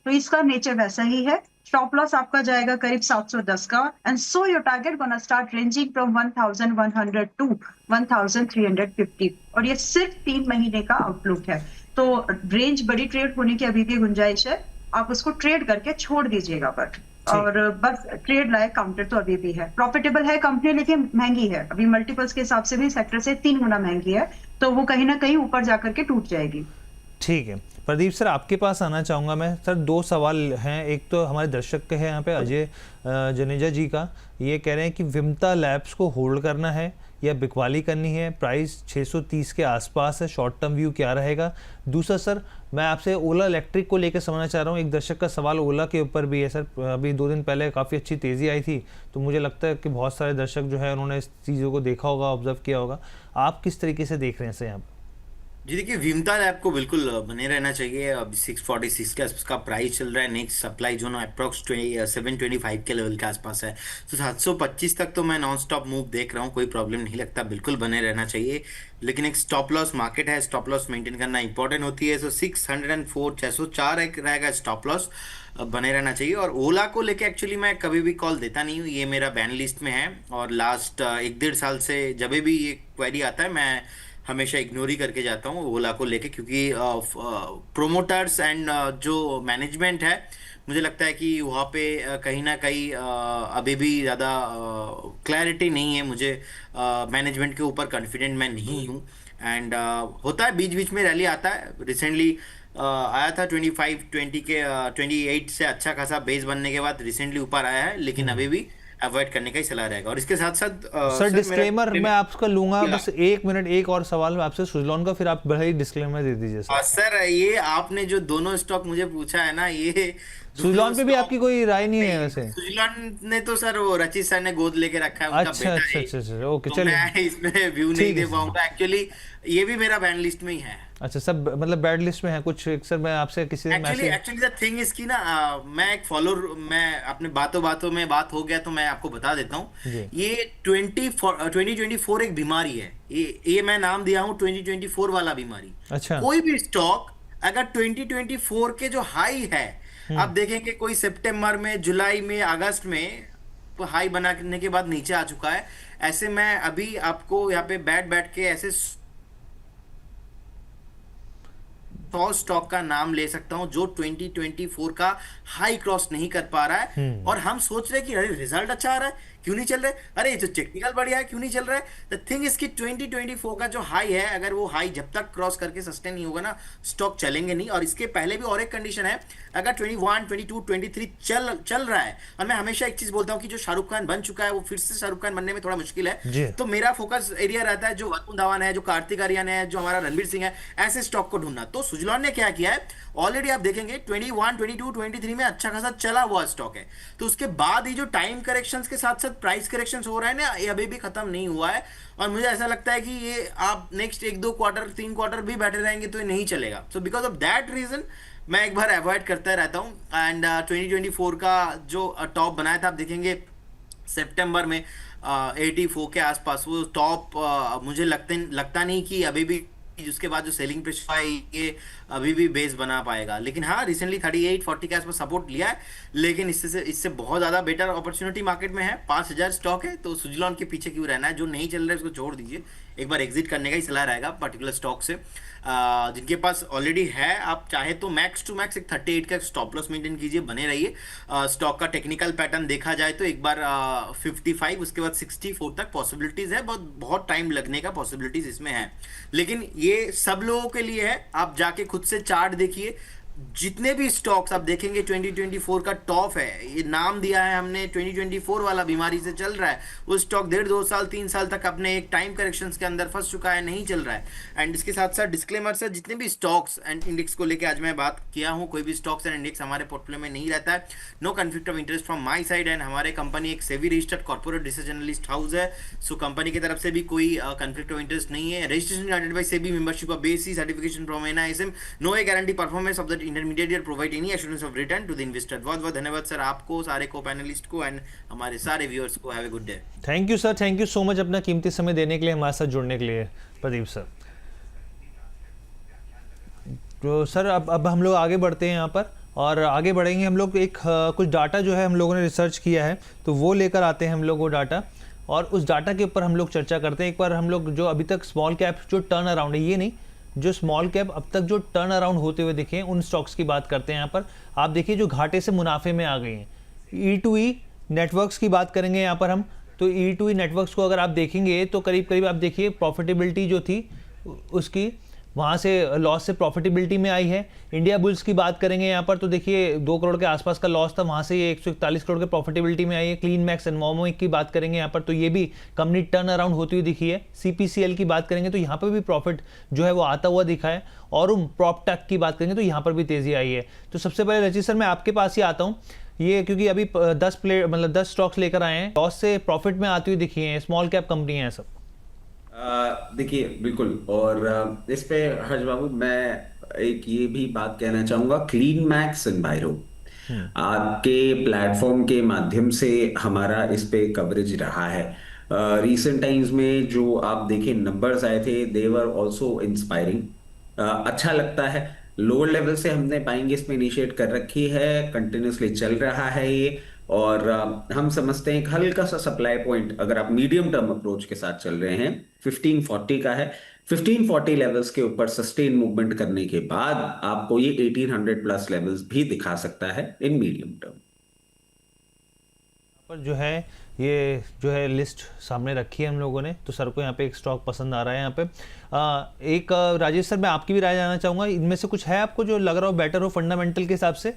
S2: तो इसका नेचर वैसा ही है। स्टॉप लॉस आपका जाएगा करीब 710 का, and so your target gonna start ranging from 1100 to 1350, और ये सिर्फ 3 महीने का आउटलुक है। तो रेंज बड़ी ट्रेड होने की अभी भी गुंजाइश है, आप उसको ट्रेड करके छोड़ दीजिएगा बट, और बस ट्रेड लायक काउंटर तो अभी भी है। प्रॉफिटेबल है कंपनी, लेकिन महंगी है अभी, मल्टीपल्स के हिसाब से भी सेक्टर से 3 गुना महंगी है, तो वो कहीं ना कहीं ऊपर जाकर के टूट जाएगी।
S1: ठीक है प्रदीप सर, आपके पास आना चाहूँगा मैं। सर 2 सवाल हैं। एक तो हमारे दर्शक के हैं यहाँ पे अजय जनेजा जी का, ये कह रहे हैं कि विमता लैब्स को होल्ड करना है या बिकवाली करनी है, प्राइस 630 के आसपास है, शॉर्ट टर्म व्यू क्या रहेगा। दूसरा सर मैं आपसे ओला इलेक्ट्रिक को लेकर समझना चाह रहा हूँ। एक दर्शक का सवाल ओला के ऊपर भी है सर, अभी 2 दिन पहले काफ़ी अच्छी तेज़ी आई थी, तो मुझे लगता है कि बहुत सारे दर्शक जो है उन्होंने इस चीज़ों को देखा होगा, ऑब्जर्व किया होगा। आप किस तरीके से देख रहे हैं सर यहाँ पर?
S4: जी देखिए, विमता लैब को बिल्कुल बने रहना चाहिए। अब 646 के आसपास का प्राइस चल रहा है, नेक्स्ट सप्लाई जोन अप्रॉक्स 725 के लेवल के आसपास है, तो 725 तक तो मैं नॉन स्टॉप मूव देख रहा हूँ, कोई प्रॉब्लम नहीं लगता, बिल्कुल बने रहना चाहिए। लेकिन एक स्टॉप लॉस मार्केट है, स्टॉप लॉस मेंटेन करना इंपॉर्टेंट होती है। सो 604 604 एक रहेगा स्टॉप लॉस, बने रहना चाहिए। और ओला को लेके एक्चुअली मैं कभी भी कॉल देता नहीं हूँ, ये मेरा बैन लिस्ट में है, और लास्ट 1-1.5 साल से जब भी ये क्वेरी आता है मैं हमेशा इग्नोर ही करके जाता हूँ ओला को लेके, क्योंकि प्रोमोटर्स एंड जो मैनेजमेंट है मुझे लगता है कि वहाँ पे कहीं ना कहीं अभी भी ज़्यादा क्लैरिटी नहीं है मुझे। मैनेजमेंट के ऊपर कॉन्फिडेंट मैं नहीं हूँ। एंड होता है बीच बीच में रैली आता है। रिसेंटली आया था 25-20 के 28 से अच्छा खासा बेस बनने के बाद रिसेंटली ऊपर आया है, लेकिन अभी भी अवॉइड करने का ही सलाह रहेगा। और इसके साथ साथ
S1: सर
S4: सर मेरा
S1: डिस्क्लेमर मैं आपका लूंगा, बस 1 मिनट, एक और सवाल आपसे सुजलॉन का, फिर आप बड़ा ही डिस्क्लेमर दे दीजिए सर।
S4: सर ये आपने जो दोनों स्टॉक मुझे पूछा है ना, ये दोनों
S1: सुजलॉन पे भी आपकी
S4: स्टॉक
S1: कोई राय नहीं है
S4: नहीं।
S1: वैसे?
S4: सुजलॉन ने तो सर वो रचित सर ने गोद लेके रखा है, उनका
S1: अच्छा
S4: बेटा
S1: अच्छा
S4: है,
S1: अच्छा अच्छा, ओके
S4: तो
S1: चलिए,
S4: मैं इसमें व्यू नहीं
S1: ठीक है
S4: दे
S1: सर।
S4: पाऊंगा। एक्चुअली ये भी मेरा बैन लिस्ट में ही है।
S1: अच्छा सब मतलब बैड लिस्ट में है कुछ, एक सर मैं आपसे किसी दिन
S4: actually
S1: message.
S4: Actually the thing is की ना, मैं एक फॉलोअर, मैं अपने बातों बातों में बात हो गया तो मैं आपको बता देता हूँ।
S1: जी
S4: ये 2024 एक बीमारी है। ये मैं नाम दिया हूँ 2024 वाला बीमारी।
S1: अच्छा।
S4: कोई भी स्टॉक अगर 2024 के जो हाई है, आप
S1: हम्म।
S4: देखेंगे कोई सितंबर में, जुलाई में, अगस्त में हाई बनाने के बाद नीचे आ चुका है। ऐसे मैं अभी आपको यहाँ पे बैठ के ऐसे 100 स्टॉक का नाम ले सकता हूं जो 2024 का हाई क्रॉस नहीं कर पा रहा है। और हम सोच रहे हैं कि अरे रिजल्ट अच्छा आ रहा है, क्यों नहीं चल रहा है, अरे ये तो टेक्निकल बढ़िया है, क्यों नहीं चल रहा है। द थिंग इसकी 2024 का जो हाई है, अगर वो हाई जब तक क्रॉस करके सस्टेन नहीं होगा ना, स्टॉक चलेंगे नहीं। और इसके पहले भी और एक कंडीशन है, अगर 21, 22, 23 चल रहा है, और मैं हमेशा एक चीज बोलता हूं कि जो शाहरुख खान बन चुका है वो फिर से शाहरुख खान बनने में थोड़ा मुश्किल
S1: जी
S4: है। तो मेरा फोकस एरिया रहता है जो वरुण धवन है, जो कार्तिक आर्यन है, जो हमारा रणवीर सिंह है, ऐसे स्टॉक को ढूंढना। तो सुजलॉन ने क्या किया है, ऑलरेडी आप देखेंगे 21, 22, 23 में अच्छा खासा चला हुआ स्टॉक है। तो उसके बाद ये जो टाइम करेक्शंस के साथ साथ प्राइस करेक्शंस हो रहा है ना, ये अभी भी खत्म नहीं हुआ है। और मुझे ऐसा लगता है कि ये आप नेक्स्ट 1-2 क्वार्टर, 3 क्वार्टर भी बैठे रहेंगे तो ये नहीं चलेगा। So because of that reason मैं एक बार अवॉइड करता रहता हूँ। एंड 2024 का जो टॉप बनाया था, आप देखेंगे सितंबर में 84 के आसपास वो टॉप, मुझे लगता नहीं कि अभी भी उसके बाद जो सेलिंग प्रेशर है ये अभी भी बेस बना पाएगा। लेकिन हाँ, रिसेंटली 38-40 के आसपास सपोर्ट लिया है, लेकिन इससे बहुत ज्यादा बेटर अपॉर्चुनिटी मार्केट में है। 5000 स्टॉक है, तो सुजलॉन के पीछे क्यों रहना है। जो नहीं चल रहा है उसको छोड़ दीजिए, एक बार एग्जिट करने का ही सलाह रहेगा पर्टिकुलर स्टॉक से। जिनके पास ऑलरेडी है, आप चाहे तो मैक्स टू मैक्स एक 38 का स्टॉप लॉस मेंटेन कीजिए, बने रहिए। स्टॉक का टेक्निकल पैटर्न देखा जाए तो एक बार 55, उसके बाद 64 तक पॉसिबिलिटीज है। बहुत टाइम लगने का पॉसिबिलिटीज इसमें है, लेकिन ये सब लोगों के लिए है। आप जाके खुद से चार्ट देखिए, जितने भी स्टॉक्स आप देखेंगे 2024 का टॉप है, ये नाम दिया है हमने 2024 वाला बीमारी से चल रहा है। वो स्टॉक 1.5-2 साल 3 साल तक अपने एक टाइम करेक्शंस के अंदर फंस चुका है, नहीं चल रहा है। एंड इसके साथ साथ डिस्क्लेमर से, जितने भी स्टॉक्स एंड इंडेक्स को लेकर आज मैं बात किया हूँ, कोई भी स्टॉक्स एंड इंडेक्स हमारे पोर्टफोलियो में नहीं रहता है। No conflict of interest from my side. And हमारे कंपनी एक SEBI registered corporate research analyst house है। सो कंपनी की तरफ से भी कोई कन्फ्लिक्ट ऑफ इंटरेस्ट नहीं है। Registration granted by SEBI, membership of BASL, certification from NISM, no a guarantee performance of the intermediate provide any assurance of return to the investor. बहुत बहुत धन्यवाद सर आपको, सारे को पैनलिस्ट को एंड हमारे सारे व्यूअर्स को। Have a good day.
S1: Thank you sir, thank you so much अपना कीमती समय देने के लिए, हमारे साथ जुड़ने के लिए प्रदीप सर। तो सर अब हम लोग आगे बढ़ते हैं यहाँ पर, और आगे बढ़ेंगे हम लोग। एक कुछ डाटा जो है हम लोगों ने रिसर्च किया है, तो वो लेकर आते हैं हम लोग वो डाटा, और उस डाटा के ऊपर हम लोग चर्चा करते हैं। एक बार हम लोग जो अभी तक स्मॉल कैप जो टर्न अराउंड है, ये नहीं, जो स्मॉल कैप अब तक जो टर्न अराउंड होते हुए दिखे हैं, उन स्टॉक्स की बात करते हैं यहाँ पर। आप देखिए जो घाटे से मुनाफे में आ गई हैं। E2E नेटवर्क्स की बात करेंगे यहाँ पर हम, तो E2E नेटवर्क्स को अगर आप देखेंगे तो करीब करीब आप देखिए प्रॉफिटेबिलिटी जो थी उसकी, वहाँ से लॉस से प्रॉफिटेबिलिटी में आई है। इंडिया बुल्स की बात करेंगे यहाँ पर, तो देखिए 2 करोड़ के आसपास का लॉस था, वहाँ से ये 141 करोड़ के प्रॉफिटेबिलिटी में आई है। क्लीन मैक्स एंड मोमोइक की बात करेंगे यहाँ पर, तो ये भी कंपनी टर्न अराउंड होती हुई दिखी है। CPCL की बात करेंगे तो यहाँ पर भी प्रॉफिट जो है वो आता हुआ दिखा है। और प्रॉपटेक की बात करेंगे तो यहाँ पर भी तेज़ी आई है। तो सबसे पहले रचित सर मैं आपके पास ही आता हूँ, ये क्योंकि अभी 10 स्टॉक्स लेकर आए हैं, लॉस से प्रॉफिट में आती हुई दिखी है, स्मॉल कैप कंपनी है सब।
S3: देखिए बिल्कुल, और इस पे हर्ष बाबू मैं एक ये भी बात कहना चाहूंगा, क्लीन मैक्स एनवायरो आपके प्लेटफॉर्म के माध्यम से हमारा इस पे कवरेज रहा है। रीसेंट टाइम्स में जो आप देखें नंबर्स आए थे, दे वर आल्सो इंस्पायरिंग। अच्छा लगता है। लोअर लेवल से हमने बाइंग इसमें इनिशिएट कर रखी है, कंटिन्यूसली चल रहा है ये। और हम समझते हैं एक हल्का सा सप्लाई पॉइंट अगर आप मीडियम टर्म अप्रोच के साथ चल रहे हैं 1540 का है। 1540 लेवल्स के ऊपर सस्टेन मूवमेंट करने के बाद आपको ये 1800 प्लस लेवल्स भी दिखा सकता है इन मीडियम टर्म।
S1: पर जो है ये जो है लिस्ट सामने रखी है हम लोगों ने, तो सर को यहाँ पे एक स्टॉक पसंद आ रहा है यहाँ पे। राजेश सर, मैं आपकी भी राय जानना चाहूँगा, इनमें से कुछ है आपको जो लग रहा हो बेटर हो फंडामेंटल के हिसाब से?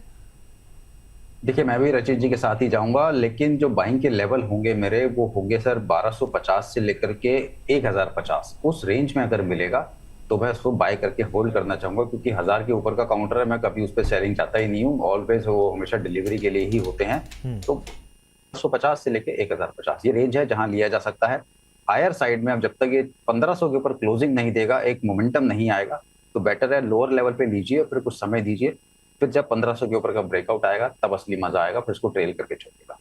S5: देखिए, मैं भी रचित जी के साथ ही जाऊंगा, लेकिन जो बाइंग के लेवल होंगे मेरे वो होंगे सर 1250 से लेकर के 1050, उस रेंज में अगर मिलेगा तो मैं उसको बाय करके होल्ड करना चाहूंगा, क्योंकि 1000 के ऊपर का काउंटर है, मैं कभी उस पर सेलिंग चाहता ही नहीं हूँ। ऑलवेज वो हमेशा डिलीवरी के लिए ही होते हैं। तो 1250 से लेके 1050 ये रेंज है जहां लिया जा सकता है। हायर साइड में अब जब तक ये 1500 के ऊपर क्लोजिंग नहीं देगा, एक मोमेंटम नहीं आएगा, तो बेटर है लोअर लेवल पे लीजिए, फिर कुछ समय दीजिए, फिर जब 1500 के ऊपर का ब्रेकआउट आएगा तब असली मजा आएगा, फिर इसको ट्रेल करके छोड़ेगा।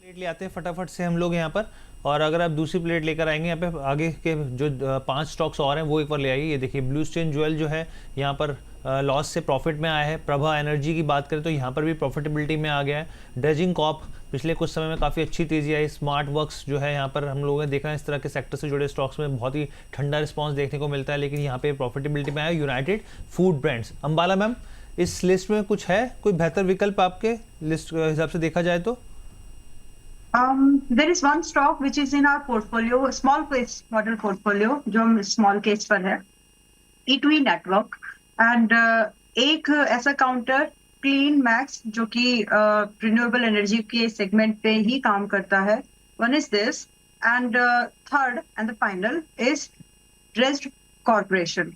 S1: प्लेट ले आते हैं फटाफट से हम लोग यहाँ पर, और अगर आप दूसरी प्लेट लेकर आएंगे यहाँ पे आगे के जो 5 स्टॉक्स और हैं वो एक बार ले आइए। ये देखिए ब्लू स्टेन ज्वेल जो है यहाँ पर लॉस से प्रॉफिट में आया है। प्रभा एनर्जी की बात करें तो यहाँ पर भी प्रॉफिटेबिलिटी में आ गया है। ड्रेजिंग कॉप पिछले कुछ समय में काफ़ी अच्छी तेज़ी आई। स्मार्ट वर्क्स जो है यहाँ पर हम लोगों ने देखा है इस तरह के सेक्टर से जुड़े स्टॉक्स में बहुत ही ठंडा रिस्पॉन्स देखने को मिलता है, लेकिन यहाँ पे प्रॉफिटेबिलिटी में आया। United food brands. Ambala ma'am, इस लिस्ट में कुछ है कोई बेहतर विकल्प आपके लिस्ट के हिसाब से देखा जाए तो?
S2: There is one stock which is in our portfolio, small case model portfolio, जो हम small case पर है, E2E नेटवर्क, एंड एक ऐसा काउंटर क्लीन मैक्स जो कि रिन्यूएबल एनर्जी के सेगमेंट पे ही काम करता है। One is this, and third and the final is dressed corporation.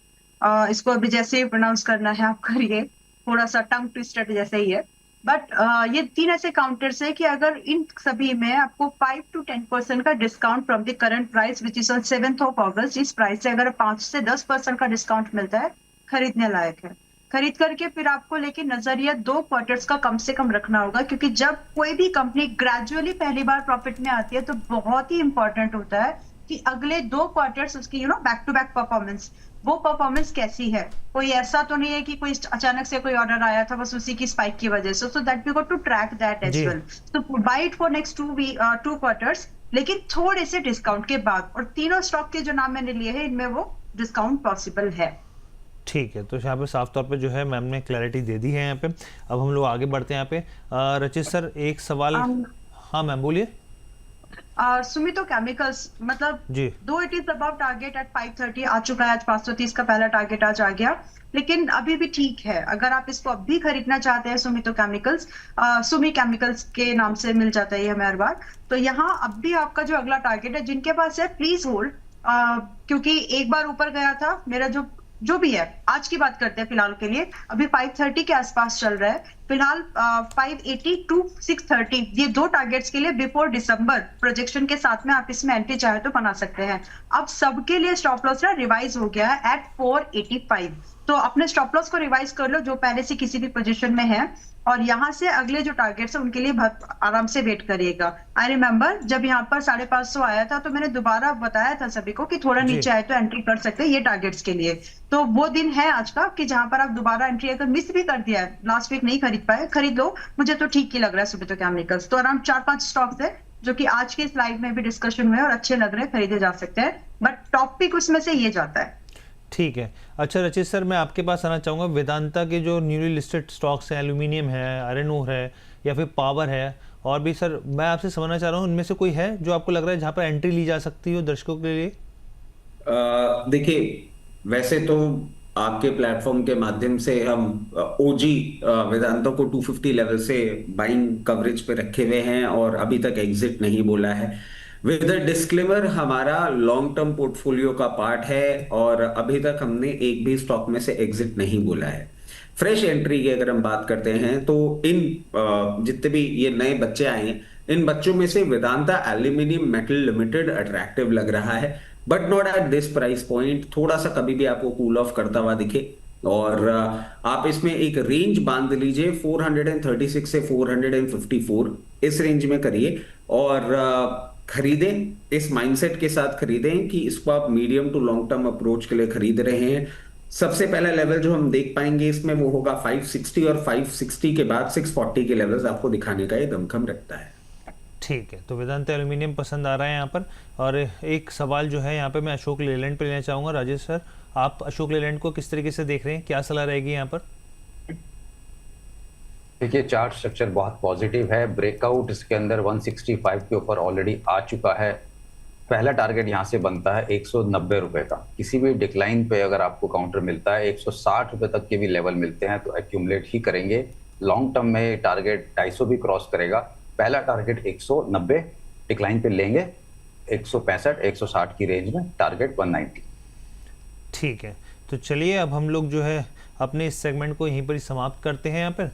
S2: इसको अभी जैसे ही प्रोनाउंस करना है आप करिए, थोड़ा सा टंग ट्विस्टेड जैसे ही है, बट ये 3 ऐसे काउंटर्स है कि अगर इन सभी में आपको 5 to 10% का discount from the current price which is on 7th of August, इस प्राइस से अगर 5 से 10% का डिस्काउंट मिलता है, खरीदने लायक है। खरीद करके फिर आपको लेकिन नजरिया 2 क्वार्टर्स का कम से कम रखना होगा, क्योंकि जब कोई भी कंपनी ग्रेजुअली पहली बार प्रॉफिट में आती है तो बहुत ही इंपॉर्टेंट होता है कि अगले 2 क्वार्टर्स उसकी बैक टू बैक परफॉर्मेंस, वो परफॉर्मेंस कैसी है। कोई ऐसा तो नहीं है कि कोई अचानक से कोई ऑर्डर आया था बस उसी की स्पाइक की वजह से, so that we got to track that as well. So buy it for next 2 quarters, लेकिन थोड़े से डिस्काउंट के बाद। और तीनों स्टॉक के जो नाम मैंने लिए हैं इनमें वो डिस्काउंट पॉसिबल है।
S1: ठीक है, तो यहाँ पे साफ तौर पे जो है मैम ने क्लैरिटी दे दी है यहाँ पे। अब हम लोग आगे बढ़ते हैं यहाँ पे। रचित सर, एक सवाल। हाँ मैम बोलिए।
S2: सुमितो केमिकल्स, मतलब
S1: जी,
S2: though it is about target at 530 आ चुका है, आज 530 का पहला टारगेट आज आ गया, लेकिन अभी भी ठीक है। अगर आप इसको अब भी खरीदना चाहते हैं, सुमितो केमिकल्स, सुमी केमिकल्स के नाम से मिल जाता है हमें हर बार, तो यहाँ अब भी आपका जो अगला टारगेट है, जिनके पास है प्लीज होल्ड, क्योंकि एक बार ऊपर गया था। मेरा जो भी है, आज की बात करते हैं फिलहाल के लिए, अभी 530 के आसपास चल रहा है फिलहाल। 580 to 630 ये 2 टारगेट्स के लिए बिफोर दिसंबर प्रोजेक्शन के साथ में आप इसमें एंट्री चाहे तो बना सकते हैं। अब सबके लिए स्टॉप लॉस ना रिवाइज हो गया है एट 485, तो अपने स्टॉप लॉस को रिवाइज कर लो जो पहले से किसी भी पोजीशन में है, और यहाँ से अगले जो टारगेट्स है उनके लिए बहुत आराम से वेट करिएगा। आई रिमेम्बर जब यहाँ पर 550 आया था तो मैंने दोबारा बताया था सभी को कि थोड़ा नीचे आए तो एंट्री कर सकते हैं ये टारगेट्स के लिए। तो वो दिन है आज का कि जहां पर आप दोबारा एंट्री अगर मिस भी कर दिया है, लास्ट वीक नहीं खरीद पाए, खरीद लो। मुझे तो ठीक ही लग रहा है सुमितो केमिकल्स। तो अराउंड 4-5 स्टॉक्स है जो कि आज के स्लाइड में भी डिस्कशन में और अच्छे लग रहे हैं, खरीदे जा सकते हैं, बट टॉप पिक उसमें से ये जाता है।
S1: ठीक है। अच्छा रचित सर, मैं आपके पास आना चाहूँगा। वेदांता के जो न्यूली लिस्टेड स्टॉक्स हैं, एल्यूमिनियम है, आयरन ओर है, या फिर पावर है, और भी सर मैं आपसे समझना चाह रहा हूँ उनमें से कोई है जो आपको लग रहा है जहाँ पर एंट्री ली जा सकती हो दर्शकों के लिए?
S3: देखिए, वैसे तो आपके प्लेटफॉर्म के माध्यम से हम ओजी वेदांता को 250 लेवल से बाइंग कवरेज पे रखे हुए हैं और अभी तक एग्जिट नहीं बोला है। विद अ डिस्क्लेमर, हमारा लॉन्ग टर्म पोर्टफोलियो का पार्ट है और अभी तक हमने एक भी स्टॉक में से एग्जिट नहीं बोला है। फ्रेश एंट्री की अगर हम बात करते हैं तो इन जितने भी ये नए बच्चे आए हैं, इन बच्चों में से Vedanta aluminium metal limited attractive लग रहा है, but not at this price point. थोड़ा सा कभी भी आपको कूल ऑफ करता हुआ दिखे और आप इसमें एक रेंज बांध लीजिए 436 से 454, इस रेंज में करिए और खरीदें। इस माइंडसेट के साथ खरीदें कि इसको आप medium to long term approach के लिए खरीद रहे हैं। सबसे पहला लेवल जो हम देख पाएंगे इसमें वो होगा 560, और 560 के बाद 640 के लेवल्स आपको दिखाने का ये दमखम रखता है।
S1: ठीक है, तो वेदांत एल्यूमिनियम पसंद आ रहा है यहाँ पर। और एक सवाल जो है यहाँ पे मैं अशोक लेलैंड पे लेना चाहूँगा। राजेश सर, आप अशोक लेलैंड को किस तरीके से देख रहे हैं, क्या सलाह रहेगी यहाँ पर?
S5: देखिए चार्ट स्ट्रक्चर बहुत पॉजिटिव है, ब्रेकआउट इसके अंदर 165 के ऊपर ऑलरेडी आ चुका है। पहला टारगेट यहाँ से बनता है 190 रुपए का। किसी भी डिक्लाइन पे अगर आपको काउंटर मिलता है 160 रुपए तक के भी लेवल मिलते हैं तो एक्यूमुलेट ही करेंगे। लॉन्ग टर्म में टारगेट 250 भी क्रॉस करेगा। पहला टारगेट 190 डिक्लाइन पे लेंगे, 165 160 की रेंज में टारगेट 190।
S1: ठीक है, तो चलिए अब हम लोग जो है अपने इस सेगमेंट को यहीं पर ही समाप्त करते हैं यहाँ पर।